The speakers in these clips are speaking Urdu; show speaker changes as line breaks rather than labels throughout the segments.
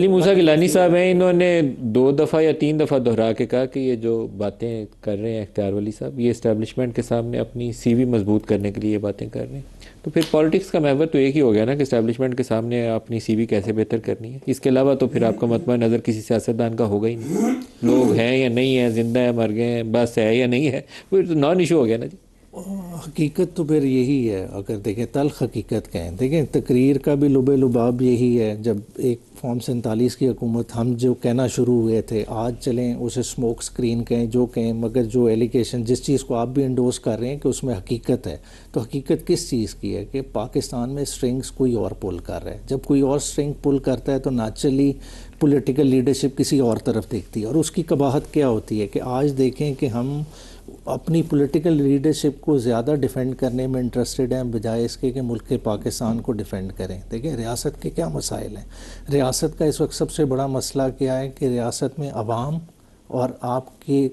علی موسیٰ گیلانی صاحب ہیں، انہوں نے 2 دفعہ یا 3 دفعہ دہرا کے کہا کہ یہ جو باتیں کر رہے ہیں اختیار ولی صاحب، یہ اسٹیبلشمنٹ کے سامنے اپنی سی وی مضبوط کرنے کے لیے یہ باتیں کر رہے ہیں. تو پھر پالیٹکس کا محور تو ایک ہی ہو گیا نا کہ اسٹیبلشمنٹ کے سامنے اپنی سی وی کیسے بہتر کرنی ہے. اس کے علاوہ تو پھر آپ کا مطمع نظر کسی سیاستدان کا ہوگا ہی نہیں. لوگ ہیں یا نہیں ہیں، زندہ ہیں مر گئے ہیں، بس ہے یا نہیں ہے، پھر تو نان ایشو ہو گیا نا جی.
حقیقت تو پھر یہی ہے، اگر دیکھیں تلخ حقیقت کہیں، دیکھیں تقریر کا بھی لب لباب یہی ہے. جب ایک فارم 47 کی حکومت ہم جو کہنا شروع ہوئے تھے، آج چلیں اسے سموک سکرین کہیں جو کہیں، مگر جو ایلیگیشن جس چیز کو آپ بھی انڈوز کر رہے ہیں کہ اس میں حقیقت ہے، تو حقیقت کس چیز کی ہے کہ پاکستان میں سٹرنگز کوئی اور پل کر رہا ہے. جب کوئی اور سٹرنگ پل کرتا ہے تو نیچرلی پولیٹیکل لیڈرشپ کسی اور طرف دیکھتی ہے، اور اس کی قباحت کیا ہوتی ہے کہ آج دیکھیں کہ ہم اپنی پولیٹیکل لیڈرشپ کو زیادہ ڈیفینڈ کرنے میں انٹرسٹڈ ہیں بجائے اس کے کہ ملک پاکستان کو ڈیفینڈ کریں. دیکھیں ریاست کے کیا مسائل ہیں. ریاست کا اس وقت سب سے بڑا مسئلہ کیا ہے کہ ریاست میں عوام اور آپ کے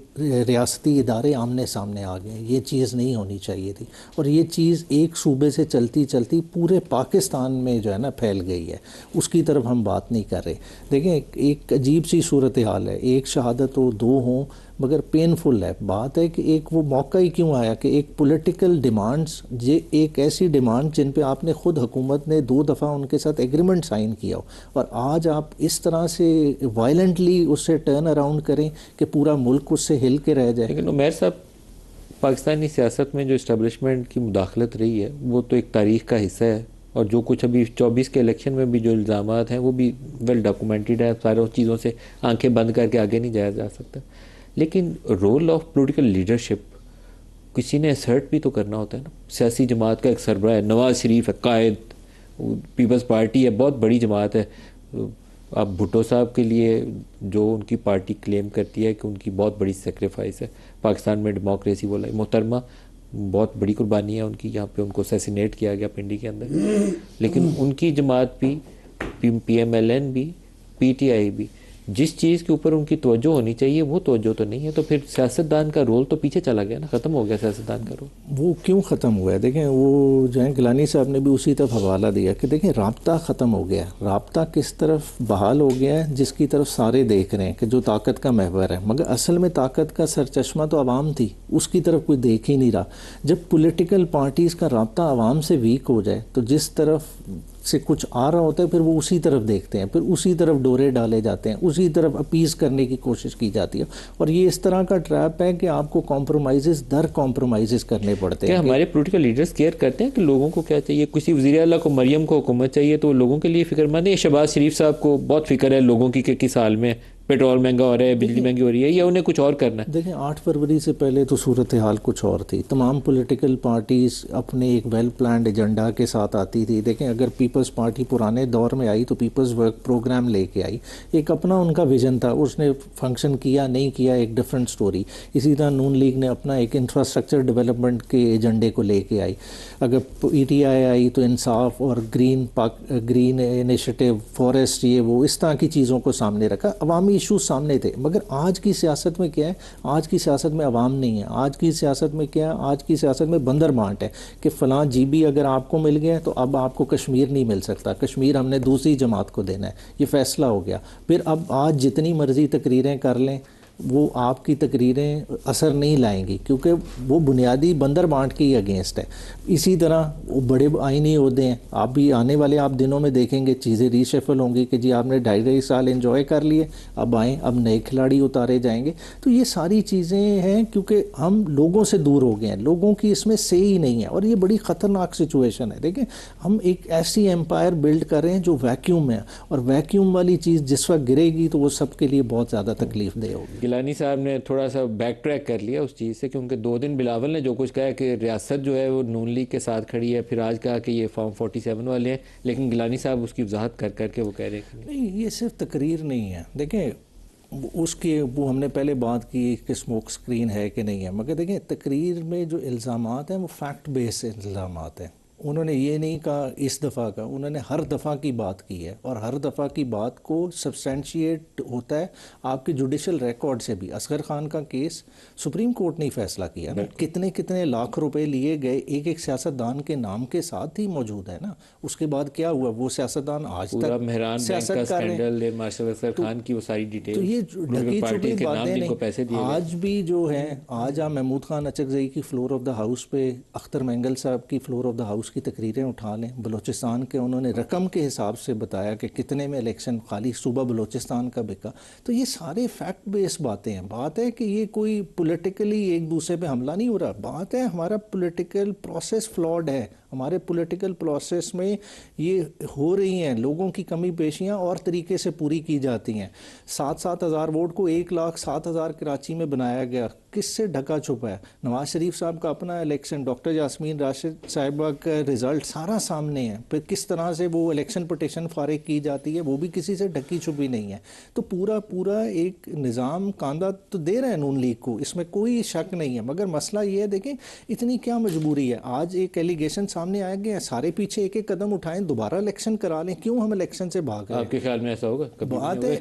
ریاستی ادارے آمنے سامنے آ گئے ہیں. یہ چیز نہیں ہونی چاہیے تھی، اور یہ چیز ایک صوبے سے چلتی چلتی پورے پاکستان میں جو ہے نا پھیل گئی ہے. اس کی طرف ہم بات نہیں کر رہے. دیکھیں ایک عجیب سی صورتحال ہے، ایک شہادت ہو دو ہوں مگر پینفل ہے. بات ہے کہ ایک وہ موقع ہی کیوں آیا کہ ایک پولیٹیکل ڈیمانڈز، یہ ایک ایسی ڈیمانڈ جن پہ آپ نے خود حکومت نے 2 دفعہ ان کے ساتھ ایگریمنٹ سائن کیا ہو، اور آج آپ اس طرح سے وائلنٹلی اس سے ٹرن اراؤنڈ کریں کہ پورا ملک اس سے ہل کے رہ جائے.
لیکن عمیر صاحب، پاکستانی سیاست میں جو اسٹیبلشمنٹ کی مداخلت رہی ہے وہ تو ایک تاریخ کا حصہ ہے، اور جو کچھ ابھی 24 کے الیکشن میں بھی جو الزامات ہیں وہ بھی ویل ڈاکومنٹڈ ہے. سارے چیزوں سے آنکھیں بند کر کے آگے نہیں جایا جا سکتا. لیکن رول آف پولیٹیکل لیڈرشپ کسی نے اسرٹ بھی تو کرنا ہوتا ہے نا. سیاسی جماعت کا ایک سربراہ ہے، نواز شریف ہے، قائد، پیپلز پارٹی ہے، بہت بڑی جماعت ہے. اب بھٹو صاحب کے لیے جو ان کی پارٹی کلیم کرتی ہے کہ ان کی بہت بڑی سیکریفائس ہے پاکستان میں ڈیموکریسی، بولا محترمہ بہت بڑی قربانی ہے ان کی، یہاں پہ ان کو اسیسینیٹ کیا گیا پنڈی کے اندر. لیکن ان کی جماعت بھی، پی ایم ایل این بھی، پی ٹی آئی بھی، جس چیز کے اوپر ان کی توجہ ہونی چاہیے وہ توجہ تو نہیں ہے. تو پھر سیاستدان کا رول تو پیچھے چلا گیا نا، ختم ہو گیا سیاستدان کا رول.
وہ کیوں ختم ہوا ہے؟ دیکھیں وہ جو ہے گیلانی صاحب نے بھی اسی طرف حوالہ دیا کہ دیکھیں رابطہ ختم ہو گیا. رابطہ کس طرف بحال ہو گیا ہے؟ جس کی طرف سارے دیکھ رہے ہیں کہ جو طاقت کا محور ہے، مگر اصل میں طاقت کا سرچشمہ تو عوام تھی، اس کی طرف کوئی دیکھ ہی نہیں رہا. جب پولیٹیکل پارٹیز کا رابطہ عوام سے ویک ہو جائے تو جس طرف سے کچھ آ رہا ہوتا ہے پھر وہ اسی طرف دیکھتے ہیں، پھر اسی طرف ڈورے ڈالے جاتے ہیں، اسی طرف اپیز کرنے کی کوشش کی جاتی ہے. اور یہ اس طرح کا ٹریپ ہے کہ آپ کو کمپرومائزز در کمپرومائزز کرنے پڑتے ہیں.
کیا ہمارے پولیٹیکل لیڈرز کیئر کرتے ہیں کہ لوگوں کو کیا چاہیے؟ کسی وزیر اعلیٰ کو، مریم کو حکومت چاہیے تو وہ لوگوں کے لیے فکر مند ہے. شہباز شریف صاحب کو بہت فکر ہے لوگوں کی کہ کس حال میں پیٹرول مہنگا ہو رہا ہے، بجلی مہنگی ہو رہی ہے، یا انہیں کچھ اور کرنا ہے؟
دیکھیں 8 فروری سے پہلے تو صورتحال کچھ اور تھی. تمام پولیٹیکل پارٹیز اپنے ایک ویل پلانڈ ایجنڈا کے ساتھ آتی تھی. دیکھیں اگر پیپلز پارٹی پرانے دور میں آئی تو پیپلز ورک پروگرام لے کے آئی، ایک اپنا ان کا ویژن تھا، اس نے فنکشن کیا نہیں کیا ایک ڈیفرنٹ سٹوری. اسی طرح نون لیگ نے اپنا ایک انفراسٹرکچر ڈیولپمنٹ کے ایجنڈے کو لے کے آئی. اگر پی ٹی آئی آئی تو انصاف اور گرین انیشیٹو، فارسٹ، یہ وہ اس طرح کی چیزوں کو سامنے رکھا. عوامی ایشوز سامنے تھے. مگر آج کی سیاست میں کیا ہے؟ آج کی سیاست میں عوام نہیں ہے. آج کی سیاست میں کیا ہے؟ آج کی سیاست میں بندر بانٹ ہے کہ فلاں جی بی اگر آپ کو مل گیا تو اب آپ کو کشمیر نہیں مل سکتا، کشمیر ہم نے دوسری جماعت کو دینا ہے. یہ فیصلہ ہو گیا. پھر اب آج جتنی مرضی تقریریں کر لیں وہ آپ کی تقریریں اثر نہیں لائیں گی، کیونکہ وہ بنیادی بندر بانٹ کے ہی اگینسٹ ہے. اسی طرح وہ بڑے آئینی عہدے ہیں. آپ بھی آنے والے آپ دنوں میں دیکھیں گے چیزیں ری شفل ہوں گی کہ جی آپ نے 2.5 سال انجوائے کر لیے، اب آئیں، اب نئے کھلاڑی اتارے جائیں گے. تو یہ ساری چیزیں ہیں کیونکہ ہم لوگوں سے دور ہو گئے ہیں، لوگوں کی اس میں سے ہی نہیں ہے، اور یہ بڑی خطرناک سچویشن ہے. دیکھیں ہم ایک ایسی ایمپائر بلڈ کر رہے ہیں جو ویکیوم ہے، اور ویکیوم والی چیز جس وقت گرے گی تو وہ سب کے لیے بہت زیادہ تکلیف دہ ہوگی.
گیلانی صاحب نے تھوڑا سا بیک ٹریک کر لیا اس چیز سے، کیونکہ 2 دن بلاول نے جو کچھ کہا کہ ریاست جو ہے وہ نون لیگ کے ساتھ کھڑی ہے، پھر آج کہا کہ یہ فارم 47 والے ہیں. لیکن گیلانی صاحب اس کی وضاحت کر کر کے وہ کہہ رہے ہیں کہ
نہیں، یہ صرف تقریر نہیں ہے. دیکھیں اس کے وہ ہم نے پہلے بات کی کہ اسموک سکرین ہے کہ نہیں ہے، مگر دیکھیں تقریر میں جو الزامات ہیں وہ فیکٹ بیس الزامات ہیں. انہوں نے یہ نہیں کہا اس دفعہ کا، انہوں نے ہر دفعہ کی بات کی ہے، اور ہر دفعہ کی بات کو سبسٹینشیٹ ہوتا ہے آپ کے جوڈیشل ریکارڈ سے بھی۔ اصغر خان کا کیس سپریم کورٹ نے ہی فیصلہ کیا نا، کتنے کتنے لاکھ روپے لیے گئے ایک ایک سیاستدان کے نام کے ساتھ ہی موجود ہے نا۔ اس کے بعد کیا ہوا، وہ سیاستدان آج
پورا
تک
مہران بینک کا
سیاست کر رہے ہیں۔
اسکینڈل، مارشل اصغر خان کی وہ ساری
تو
ڈیٹیل،
یہ ڈھکی چھپی باتیں
جن کو پیسے
نہیں،
دیے گئے۔
آج بھی جو ہے، آج آپ محمود خان اچکزئی کی فلور آف دا ہاؤس پہ، اختر مینگل صاحب کی فلور آف دا ہاؤس کی تقریریں اٹھا لیں، بلوچستان کے انہوں نے رقم کے حساب سے بتایا کہ کتنے میں الیکشن خالی صوبہ بلوچستان کا بکا۔ تو یہ سارے فیکٹ بیس باتیں ہیں۔ بات ہے کہ یہ کوئی پولیٹیکلی ایک دوسرے پہ حملہ نہیں ہو رہا، بات ہے ہمارا پولیٹیکل پروسیس فلاڈ ہے، ہمارے پولیٹیکل پروسیس میں یہ ہو رہی ہیں لوگوں کی کمی بیشیاں اور طریقے سے پوری کی جاتی ہیں۔ 7,000 ووٹ کو 1,07,000 کراچی میں بنایا گیا، کس سے ڈھکا چھپا ہے؟ نواز شریف صاحب کا اپنا الیکشن، ڈاکٹر یاسمین راشد صاحبہ کا رزلٹ سارا سامنے ہے، پھر کس طرح سے وہ الیکشن پٹیشن فارغ کی جاتی ہے، وہ بھی کسی سے ڈھکی چھپی نہیں ہے۔ تو پورا ایک نظام کاندھا تو دے رہے ہیں نون لیگ کو، اس میں کوئی شک نہیں ہے، مگر مسئلہ یہ ہے دیکھیں اتنی کیا مجبوری ہے۔ آج ایک ایلیگیشن سامنے آیا گیا، سارے پیچھے ایک ایک قدم اٹھائیں، دوبارہ الیکشن کرا لیں، کیوں ہم الیکشن سے بھاگ رہے ہیں؟
آپ کے خیال میں ایسا ہوگا؟ کبھی
بات ہے